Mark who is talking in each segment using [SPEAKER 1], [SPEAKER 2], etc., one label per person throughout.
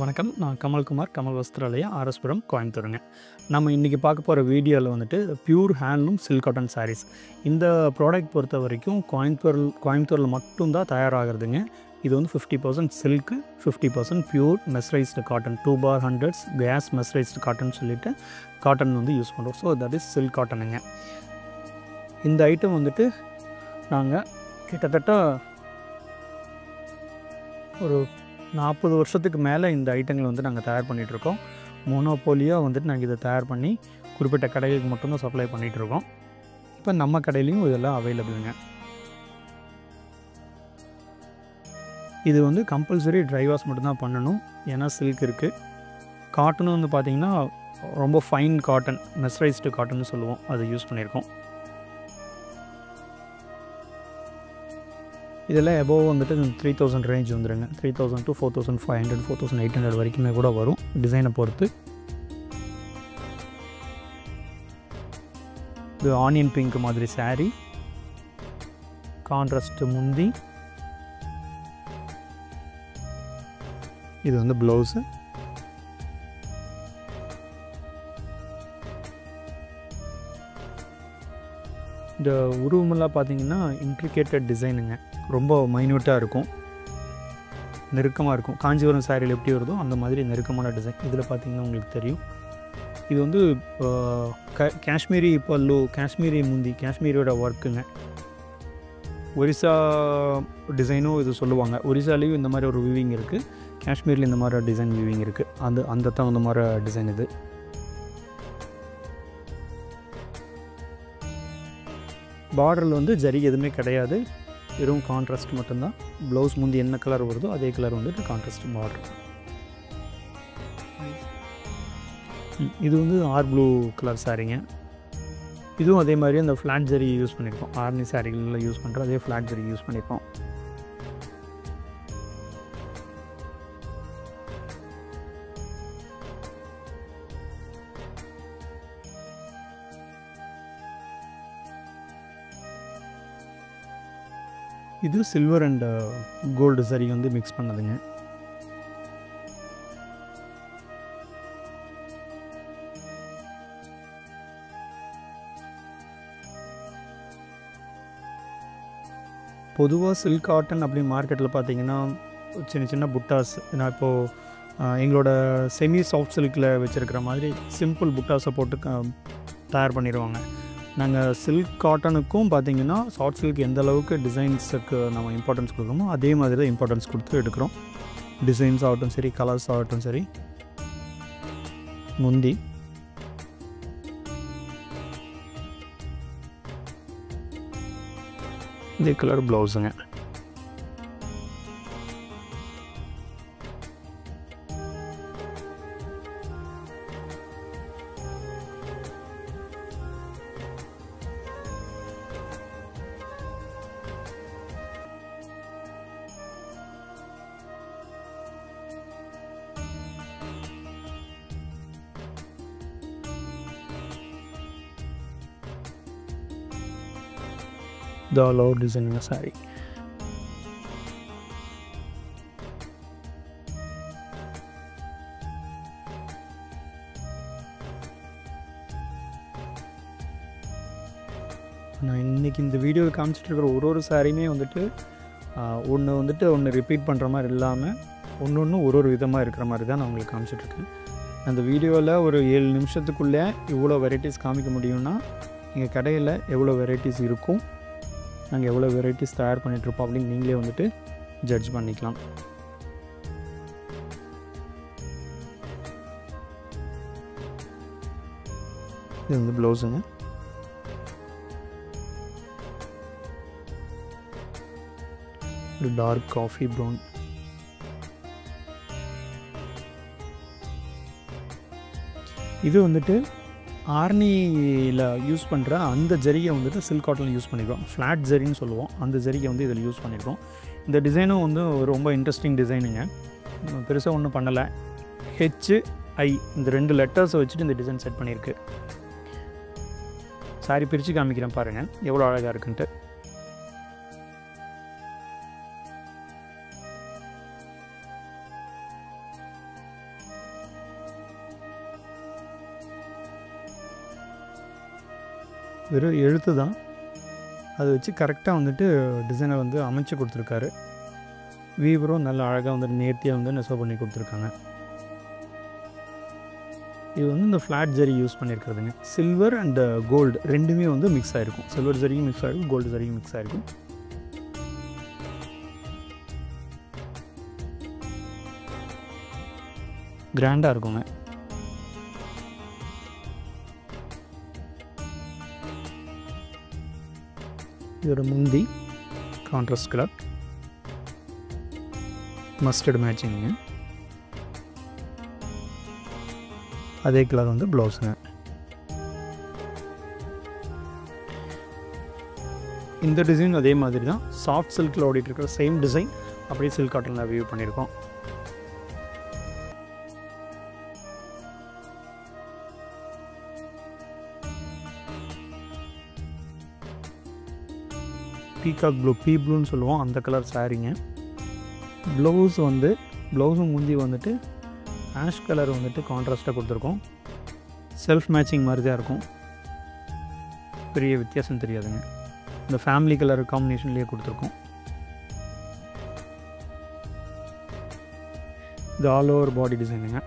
[SPEAKER 1] வணக்கம். நான் கமல்குமார், கமல் வஸ்திராலயா, ஆர்எஸ்புரம், கோயம்புத்தூருங்க. நம்ம இன்றைக்கி பார்க்க போகிற வீடியோவில் வந்துட்டு pure handloom silk cotton sarees. இந்த ப்ராடக்ட் பொறுத்த வரைக்கும் கோயம்புத்தூரில் மட்டும்தான் தயாராகிறதுங்க. இது வந்து 50% silk, 50% pure mercerised cotton, 2 bar 100s gas mercerised cotton சொல்லிட்டு காட்டன் வந்து யூஸ் பண்ணுறோம். ஸோ தட் இஸ் சில்க் காட்டனுங்க. இந்த ஐட்டம் வந்துட்டு நாங்கள் கிட்டத்தட்ட ஒரு 40 வருஷத்துக்கு மேலே இந்த ஐட்டங்களை வந்து நாங்கள் தயார் பண்ணிகிட்ருக்கோம். மோனோபோலியாக வந்துட்டு நாங்கள் இதை தயார் பண்ணி குறிப்பிட்ட கடைகளுக்கு மட்டும்தான் சப்ளை பண்ணிகிட்ருக்கோம். இப்போ நம்ம கடையிலையும் இதெல்லாம் அவைலபிளுங்க. இது வந்து கம்பல்சரி ட்ரை வாஷ் மட்டும்தான் பண்ணணும், ஏன்னா சில்க் இருக்குது. காட்டனும் வந்து பார்த்திங்கன்னா ரொம்ப ஃபைன் காட்டன், மெஸ்ரைஸ்டு காட்டன்னு சொல்லுவோம், அதை யூஸ் பண்ணியிருக்கோம். இதெல்லாம் எபோவ் வந்துட்டு 3000 ரேஞ்ச் வந்துடுங்க. 3000 to 4500, 4800 வரைக்குமே கூட வரும், டிசைனை பொறுத்து. இது ஆனியன் பிங்க் மாதிரி சாரீ, கான்ட்ராஸ்ட் முந்தி, இது வந்து ப்ளவுஸு. இந்த உருவமெல்லாம் பார்த்திங்கன்னா இன்ட்ரிகேட்டட் டிசைனுங்க, ரொம்ப மைன்யூட்டாக இருக்கும், நெருக்கமாக இருக்கும். காஞ்சிபுரம் சாரியில் எப்படி வருதோ அந்த மாதிரி நெருக்கமான டிசைன். இதில் பார்த்திங்கன்னா உங்களுக்கு தெரியும், இது வந்து காஷ்மீரி பல்லு, காஷ்மீரி முந்தி, காஷ்மீரியோட ஒர்க்குங்க. ஒரிசா டிசைனும் இது சொல்லுவாங்க. ஒரிசாலேயும் இந்த மாதிரி ஒரு வீவிங் இருக்குது, காஷ்மீரில் இந்த மாதிரி டிசைன் வீவிங் இருக்குது. அந்த தகுந்த மாதிரி டிசைன் இது. பார்டரில் வந்து ஜரி எதுவுமே கிடையாது, வெறும் கான்ட்ராஸ்ட் மட்டும்தான். ப்ளவுஸ் முந்தி என்ன கலர் வருதோ அதே கலர் வந்துட்டு கான்ட்ராஸ்ட் பார்டர். இது வந்து ஆர் ப்ளூ கலர் சாரீங்க. இதுவும் அதே மாதிரி அந்த ஃப்ளாட் ஜரி யூஸ் பண்ணியிருக்கோம். ஆர்னி சாரிகளில் யூஸ் பண்ணுற அதே ஃப்ளாட் ஜரி யூஸ் பண்ணியிருக்கோம். இது சில்வர் அண்ட் கோல்டு சரி வந்து மிக்ஸ் பண்ணதுங்க. பொதுவாக சில்க் காட்டன் அப்படின்னு மார்க்கெட்டில் பார்த்தீங்கன்னா சின்ன சின்ன புட்டாஸ், நான் இப்போது எங்களோட செமி சாஃப்ட் சில்கில் வச்சுருக்கிற மாதிரி சிம்பிள் புட்டாஸை போட்டு தயார் பண்ணிடுவாங்க. நாங்கள் சில்க் காட்டனுக்கும் பார்த்திங்கன்னா சாஃப்ட் சில்க் எந்த அளவுக்கு டிசைன்ஸுக்கு நம்ம இம்பார்ட்டன்ஸ் கொடுக்குறோமோ அதே மாதிரி தான் இம்பார்ட்டன்ஸ் கொடுத்து எடுக்கிறோம். டிசைன்ஸ் ஆகட்டும் சரி, கலர்ஸ் ஆகட்டும் சரி. முந்தி, இதே colour ப்ளவுஸுங்க. The all out design in a saree. நான் இன்றைக்கி இந்த வீடியோவில் காமிச்சிட்டு இருக்கிற ஒரு சாரியுமே வந்துட்டு ஒன்று ரிப்பீட் பண்ணுற மாதிரி இல்லாமல் ஒன்று ஒரு விதமாக இருக்கிற மாதிரி தான் நான் உங்களுக்கு காமிச்சிட்ருக்கேன். அந்த வீடியோவில் ஒரு 7 நிமிஷத்துக்குள்ளே இவ்வளோ வெரைட்டிஸ் காமிக்க முடியும்னா எங்கள் கடையில் எவ்வளோ வெரைட்டிஸ் இருக்கும், நாங்கள் எவ்வளோ வெரைட்டிஸ் தயார் பண்ணிகிட்ருப்போம் அப்படின்னு நீங்களே வந்துட்டு ஜட்ஜ் பண்ணிக்கலாம். இது வந்து ப்ளவுஸுங்க. ஒரு டார்க் காஃபி ப்ரௌன். இது வந்துட்டு ஆர்னியில் யூஸ் பண்ணுற அந்த ஜரிகை வந்துட்டு சில்க் காட்டனில் யூஸ் பண்ணியிருக்கோம். ஃப்ளாட் ஜரின்னு சொல்லுவோம், அந்த ஜரிகை வந்து இதில் யூஸ் பண்ணியிருக்கோம். இந்த டிசைனும் வந்து ரொம்ப இன்ட்ரெஸ்டிங் டிசைனுங்க. பெருசாக ஒன்றும் பண்ணலை, HI இந்த 2 லெட்டர்ஸை வச்சுட்டு இந்த டிசைன் செட் பண்ணியிருக்கு. சாரி பிரித்து காமிக்கிறேன் பாருங்கள் எவ்வளோ அழகாக இருக்குன்ட்டு. வெறும் எழுத்து தான், அதை வச்சு கரெக்டாக வந்துட்டு டிசைனை வந்து அமைச்சு கொடுத்துருக்காரு. வீவரும் நல்ல அழகாக வந்துட்டு நேர்த்தியாக வந்து நெசவு பண்ணி கொடுத்துருக்காங்க. இது வந்து இந்த ஃப்ளாட் ஜரி யூஸ் பண்ணியிருக்கிறதுங்க. சில்வர் அண்ட் கோல்டு ரெண்டுமே வந்து மிக்ஸ் ஆகிருக்கும். சில்வர் ஜரியும் மிக்ஸ் ஆகிருக்கும், கோல்டு ஜரியும் மிக்ஸ் ஆகிருக்கும். கிராண்டாக இருக்குங்க. இதோட முந்தி கான்ட்ராஸ்ட் கலர் மஸ்டர்ட் மேட்சிங்க. அதே கலர் வந்து ப்ளவுஸுங்க. இந்த டிசைன் அதே மாதிரி தான் சாஃப்ட் சில்கில் ஓடிட்டு இருக்கிற சேம் டிசைன் அப்படியே சில்க் காட்டனில் வியூ பண்ணியிருக்கோம். பீகாக் ப்ளூ, பீ ப்ளூன்னு சொல்லுவோம், அந்த கலர் சாரீங்க. ப்ளவுஸும் முந்தி வந்துட்டு ஆஷ் கலர் வந்துட்டு கான்ட்ராஸ்ட்டாக கொடுத்துருக்கோம். செல்ஃப் மேட்சிங் மாதிரி தான் இருக்கும், பெரிய வித்தியாசம் தெரியாதுங்க. இந்த ஃபேமிலி கலர் காம்பினேஷன்லேயே கொடுத்துருக்கோம். இது ஆல் ஓவர் பாடி டிசைனுங்க.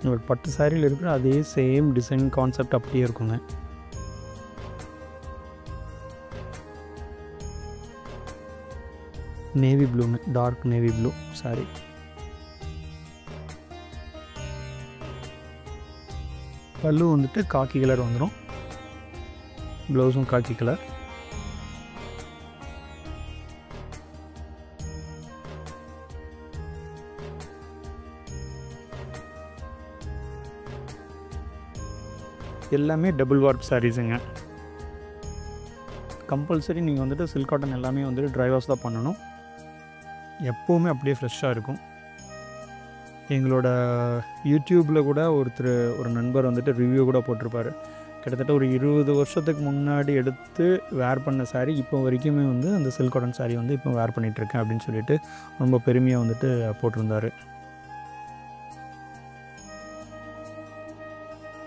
[SPEAKER 1] உங்களுக்கு பட்டு சாரியில் இருக்கிற அதே சேம் டிசைன் கான்செப்ட் அப்படியே இருக்குங்க. நேவி ப்ளூங்க, டார்க் நேவி ப்ளூ சாரி. பல்லு வந்துட்டு காக்கி கலர் வந்துடும், ப்ளவுஸும் காக்கி கலர். எல்லாமே டபுள் வார்ப் சாரீஸுங்க. கம்பல்சரி நீங்கள் வந்துட்டு சில்க் காட்டன் எல்லாமே வந்துட்டு ட்ரை வாஷ் தான் பண்ணணும். எப்போவுமே அப்படியே ஃப்ரெஷ்ஷாக இருக்கும். எங்களோட யூடியூப்பில் கூட ஒரு நண்பர் வந்துட்டு ரிவ்யூ கூட போட்டிருப்பார். கிட்டத்தட்ட ஒரு 20 வருஷத்துக்கு முன்னாடி எடுத்து வேர் பண்ண சாரீ இப்போ வரைக்குமே வந்து அந்த சில்க் காட்டன் சாரீ வந்து இப்போ வேர் பண்ணிகிட்ருக்கேன் அப்படின்னு சொல்லிட்டு ரொம்ப பெருமையாக வந்துட்டு போட்டிருந்தார்.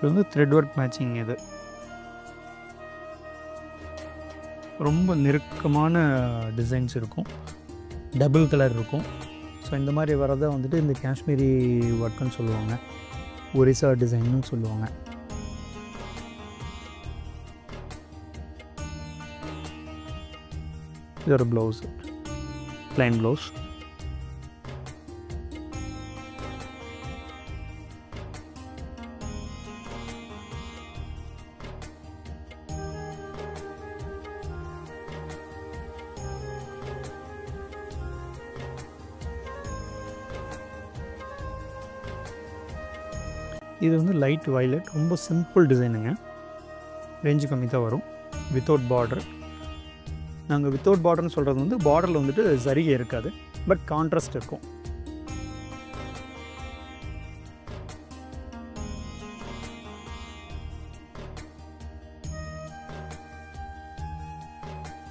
[SPEAKER 1] இது வந்து த்ரெட் ஒர்க் மேட்சிங். இது ரொம்ப நெருக்கமான டிசைன்ஸ் இருக்கும், டபுள் கலர் இருக்கும். ஸோ இந்த மாதிரி வரதை வந்துட்டு இந்த காஷ்மீரி ஒர்க்குன்னு சொல்லுவாங்க, ஒரிசா டிசைன்னு சொல்லுவாங்க. இது ஒரு ப்ளவுஸு, ப்ளைன் ப்ளவுஸ். இது வந்து லைட் வயலட், ரொம்ப சிம்பிள் டிசைனுங்க. ரேஞ்சு கம்மி தான் வரும், வித்தவுட் பார்டர். நாங்கள் வித்தவுட் பார்டர்னு சொல்கிறது வந்து பார்டரில் வந்துட்டு சரிகை இருக்காது, பட் கான்ட்ராஸ்ட் இருக்கும்.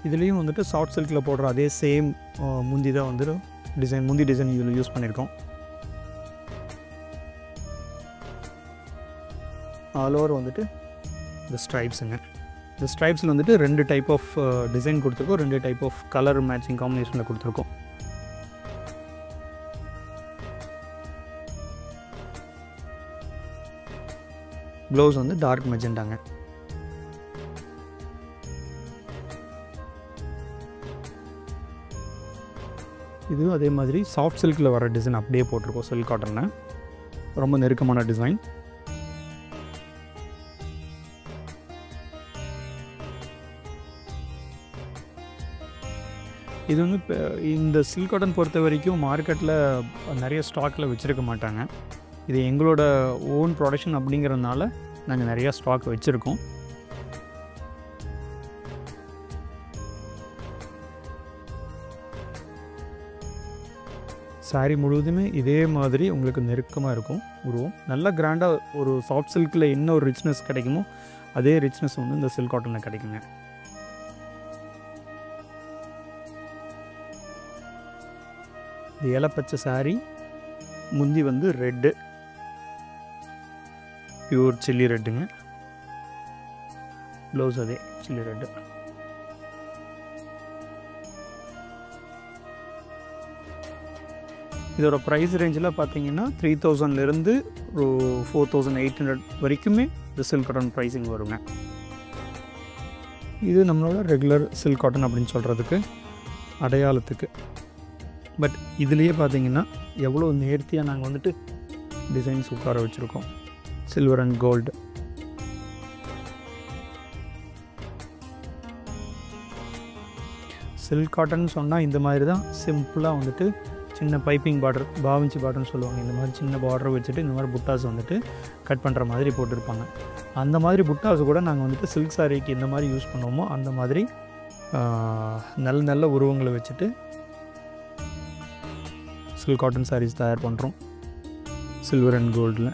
[SPEAKER 1] இதுலேயும் வந்துட்டு சாஃப்ட் சில்கில் போடுற அதே சேம் முந்தி தான் வந்துட்டு முந்தி டிசைன் இதில் யூஸ் பண்ணியிருக்கோம். ஆல் ஓவர் வந்துட்டு இந்த ஸ்ட்ரைப்ஸுங்க. இந்த ஸ்ட்ரைப்ஸில் வந்துட்டு 2 டைப் ஆஃப் டிசைன் கொடுத்துருக்கோம், 2 டைப் ஆஃப் கலர் மேட்சிங் காம்பினேஷனில் கொடுத்துருக்கோம். ப்ளவுஸ் வந்து டார்க் மெஜெண்டாங்க. இதுவும் அதே மாதிரி சாஃப்ட் சில்கில் வர டிசைன் அப்படியே போட்டிருக்கோம், சில்க் காட்டனில். ரொம்ப நெருக்கமான டிசைன். இது வந்து இப்போ இந்த சில்க் காட்டன் பொறுத்த வரைக்கும் மார்க்கெட்டில் நிறைய ஸ்டாக்கில் வச்சுருக்க மாட்டாங்க. இது எங்களோட ஓன் ப்ரொடக்ஷன் அப்படிங்கிறதுனால நாங்கள் நிறையா ஸ்டாக் வச்சுருக்கோம். சாரீ முழுவதுமே இதே மாதிரி உங்களுக்கு நெருக்கமாக இருக்கும் உருவம். நல்லா கிராண்டாக ஒரு சாஃப்ட் சில்கில் என்ன ஒரு ரிச்னஸ் கிடைக்குமோ அதே ரிச்னஸ் வந்து இந்த சில்க் காட்டனில் கிடைக்குங்க. இது இலப்பச்சை சாரீ, முந்தி வந்து ரெட்டு, பியூர் சில்லி ரெட்டுங்க. ப்ளவுஸ் அதே சில்லி ரெட்டு. இதோட ப்ரைஸ் ரேஞ்சில் பார்த்தீங்கன்னா 3000லேருந்து ஒரு 4800 வரைக்குமே இந்த சில்க் காட்டன் ப்ரைஸிங் வருங்க. இது நம்மளோட ரெகுலர் சில்க் காட்டன் அப்படின்னு சொல்கிறதுக்கு அடையாளத்துக்கு. பட் இதுலேயே பார்த்தீங்கன்னா எவ்வளோ நேர்த்தியாக நாங்கள் வந்துட்டு டிசைன்ஸ் உட்கார வச்சுருக்கோம். Silver and gold. Silk cotton சொன்னால் இந்த மாதிரி தான் சிம்பிளாக வந்துட்டு சின்ன பைப்பிங் பார்டர், பாவஞ்சி பார்டர்னு சொல்லுவாங்க. இந்த மாதிரி சின்ன பார்டர் வச்சுட்டு இந்த மாதிரி புட்டாஸ் வந்துட்டு கட் பண்ணுற மாதிரி போட்டிருப்பாங்க. அந்த மாதிரி புட்டாஸ் கூட நாங்கள் வந்துட்டு சில்க் சாரீக்கு எந்த மாதிரி யூஸ் பண்ணுவோமோ அந்த மாதிரி நல்ல நல்ல உருவங்களை வச்சுட்டு சில்க் காட்டன் சாரீஸ் தயார் பண்ணுறோம் சில்வர் அண்ட் கோல்டில்.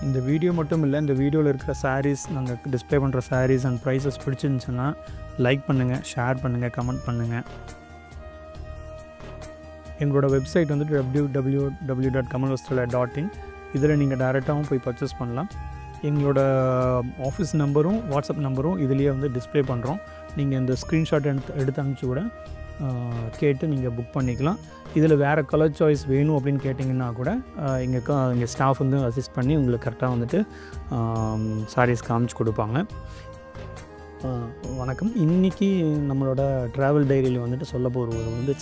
[SPEAKER 1] இந்த வீடியோ மட்டும் இல்லை, இந்த வீடியோவில் இருக்கிற சாரீஸ், நாங்கள் டிஸ்பிளே பண்ணுற சாரீஸ் அண்ட் ப்ரைஸஸ் பிடிச்சிருந்துச்சுன்னா லைக் பண்ணுங்கள், ஷேர் பண்ணுங்கள், கமெண்ட் பண்ணுங்கள். எங்களோட வெப்சைட் வந்துட்டு www.kamalvastralaya.in. இதில் நீங்கள் டைரெக்டாகவும் போய் பர்ச்சேஸ் பண்ணலாம். எங்களோட ஆஃபீஸ் நம்பரும் வாட்ஸ்அப் நம்பரும் இதுலேயே வந்து டிஸ்பிளே பண்ணுறோம். நீங்கள் இந்த ஸ்க்ரீன்ஷாட் எடுத்து அனுப்பிச்சி கூட கேட்டு நீங்கள் புக் பண்ணிக்கலாம். இதில் வேறு கலர் சாய்ஸ் வேணும் அப்படின்னு கேட்டிங்கன்னா கூட எங்கள் ஸ்டாஃப் வந்து அசிஸ்ட் பண்ணி உங்களுக்கு கரெக்டாக வந்துட்டு சாரீஸ் காமிச்சு கொடுப்பாங்க. வணக்கம். இன்றைக்கி நம்மளோட ட்ராவல் டைரியில் வந்துட்டு சொல்ல போகிறது வந்து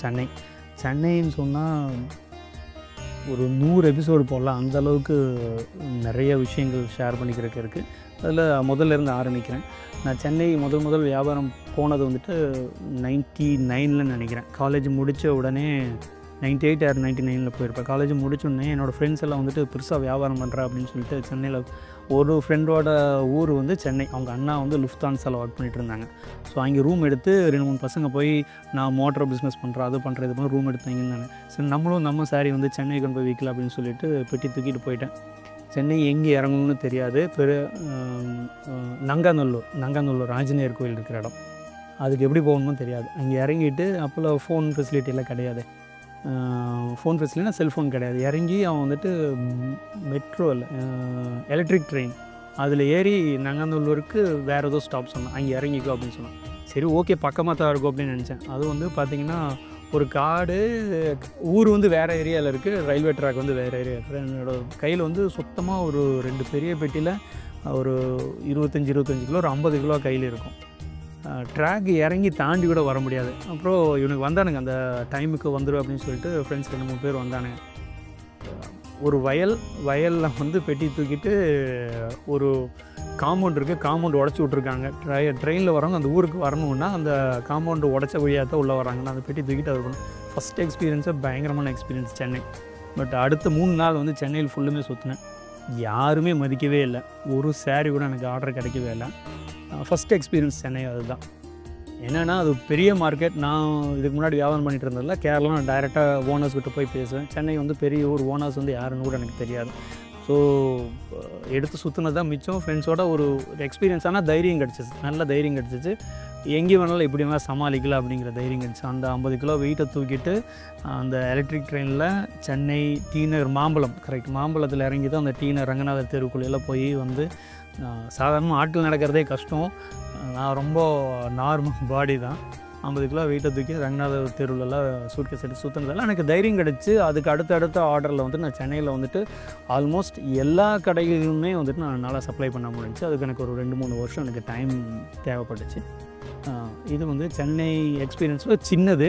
[SPEAKER 1] சென்னைன்னு சொன்னால் ஒரு 100 எபிசோடு போடலாம். அந்தளவுக்கு நிறைய விஷயங்கள் ஷேர் பண்ணிக்கிறதுக்கு இருக்குது. அதில் முதல்ல இருந்து ஆரம்பிக்கிறேன். நான் சென்னை முதல் வியாபாரம் போனது வந்துட்டு 99ல் நினைக்கிறேன். காலேஜ் முடித்த உடனே 98 or 99ல் போயிருப்பேன். காலேஜ் முடிச்சோடனே என்னோடய ஃப்ரெண்ட்ஸ் எல்லாம் வந்துட்டு பெருசாக வியாபாரம் பண்ணுறேன் அப்படின்னு சொல்லிட்டு சென்னையில் ஒரு ஃப்ரெண்டோட ஊர் வந்து சென்னை. அவங்க அண்ணா வந்து லுஃப்தான்ஸாவில் ஒர்க் பண்ணிகிட்டு இருந்தாங்க. ஸோ அங்கே ரூம் எடுத்து 2-3 பசங்க போய் நான் மோட்டர் பிஸ்னஸ் பண்ணுறேன், அது பண்ணுறது இது பண்ண ரூம் எடுத்தாங்கன்னு நான் சரி நம்மளும் நம்ம சாரி வந்து சென்னை கொண்டு போய் விற்கலாம் அப்படின்னு சொல்லிட்டு பெட்டி தூக்கிட்டு போயிட்டேன். சென்னை எங்கே இறங்கணும்னு தெரியாது. நங்காநல்லூர் ஆஞ்சநேயர் கோயில் இருக்கிற இடம். அதுக்கு எப்படி போகணும்னு தெரியாது. அங்கே இறங்கிட்டு அப்போல்லாம் ஃபோன் ஃபெசிலிட்டியெல்லாம் கிடையாது. ஃபோன் ஃபெசிலிட்டினா செல்ஃபோன் கிடையாது. இறங்கி அவன் வந்துட்டு மெட்ரோவில் எலக்ட்ரிக் ட்ரெயின் அதில் ஏறி நங்காநல்லூருக்கு வேறு ஏதோ ஸ்டாப் சொன்னான், அங்கே இறங்கிக்கோ அப்படின்னு சொன்னான். சரி ஓகே பக்கமாக தான் இருக்கும் அப்படின்னு நினச்சேன். அது வந்து பார்த்திங்கன்னா ஒரு காடு, ஊர் வந்து வேறு ஏரியாவில் இருக்குது, ரயில்வே ட்ராக் வந்து வேறு ஏரியா. என்னோடய கையில் வந்து சுத்தமாக ஒரு 2 பெரிய பெட்டியில் ஒரு 25 கிலோ ஒரு 50 கிலோ கையில் இருக்கும். ட்ராக் இறங்கி தாண்டி கூட வர முடியாது. அப்புறம் இவனுக்கு வந்தானுங்க, அந்த டைமுக்கு வந்துடும் அப்படின்னு சொல்லிட்டு ஃப்ரெண்ட்ஸ் 2-3 பேர் வந்தானுங்க. ஒரு வயலில் வந்து பெட்டி தூக்கிட்டு ஒரு காம்பவுண்ட் இருக்குது, காம்பவுண்ட் உடச்சி விட்ருக்காங்க. ட்ரெயினில் வரவங்க அந்த ஊருக்கு வரணுன்னா அந்த காம்பவுண்டு உடச்ச வழியாக தான் உள்ளே வராங்கன்னா அந்த பெட்டி தூக்கிட்டு அது இருக்கணும். ஃபஸ்ட் எக்ஸ்பீரியன்ஸாக பயங்கரமான எக்ஸ்பீரியன்ஸ் சென்னை. பட் அடுத்த 3 நாள் வந்து சென்னையில் ஃபுல்லுமே சுற்றினேன். யாருமே மதிக்கவே இல்லை. ஒரு சாரீ கூட எனக்கு ஆர்டர் கிடைக்கவே இல்லை. ஃபஸ்ட் எக்ஸ்பீரியன்ஸ் சென்னை அதுதான். என்னென்னா அது பெரிய மார்க்கெட். நான் இதுக்கு முன்னாடி வியாபாரம் பண்ணிகிட்டு இருந்ததில்ல. கேரளா நான் டைரெக்டாக ஓனர்ஸ் கிட்ட போய் பேசுவேன். சென்னை வந்து பெரிய ஊர், ஓனர்ஸ் வந்து யாருன்னு கூட எனக்கு தெரியாது. ஸோ எடுத்து சுற்றுனது தான் மிச்சம். ஃப்ரெண்ட்ஸோட ஒரு எக்ஸ்பீரியன்ஸ். ஆனால் தைரியம் கிடச்சிச்சு, நல்ல தைரியம் கிடச்சிச்சு. எங்கே வேணாலும் எப்படி வேணால் சமாளிக்கலாம் அப்படிங்கிற தைரியம் கிடச்சி அந்த 50 கிலோ வெயிட்டை தூக்கிட்டு அந்த எலக்ட்ரிக் ட்ரெயினில் சென்னை டிநகர் மாம்பழம், கரெக்ட் மாம்பழத்தில் இறங்கி தான் அந்த டிநகர் ரங்கநாதர் தெருக்குள்ளெல்லாம் போய் வந்து சாதாரணமாக ஆட்கள் நடக்கிறதே கஷ்டம். நான் ரொம்ப நார்மல் பாடி தான். 50 கிலோ வெயிட்டை தூக்கி ரங்கநாதர் தெருவிலலாம் சூட்கேஸ் எடுத்து சுற்றுனதெல்லாம் எனக்கு தைரியம் கிடச்சி. அதுக்கு அடுத்த ஆர்டரில் வந்துட்டு நான் சென்னையில் வந்துட்டு ஆல்மோஸ்ட் எல்லா கடைகளுமே வந்துட்டு நான் நல்லா சப்ளை பண்ண முடிஞ்சிச்சு. அதுக்கு எனக்கு ஒரு 2-3 வருஷம் எனக்கு டைம் தேவைப்பட்டுச்சு. இது வந்து சென்னை எக்ஸ்பீரியன்ஸில் சின்னது.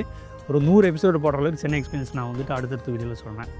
[SPEAKER 1] ஒரு 100 எபிசோடு போடுற அளவுக்கு சென்னை எக்ஸ்பீரியன்ஸ் நான் வந்துட்டு அடுத்தடுத்த வீடியோவில் சொல்கிறேன்.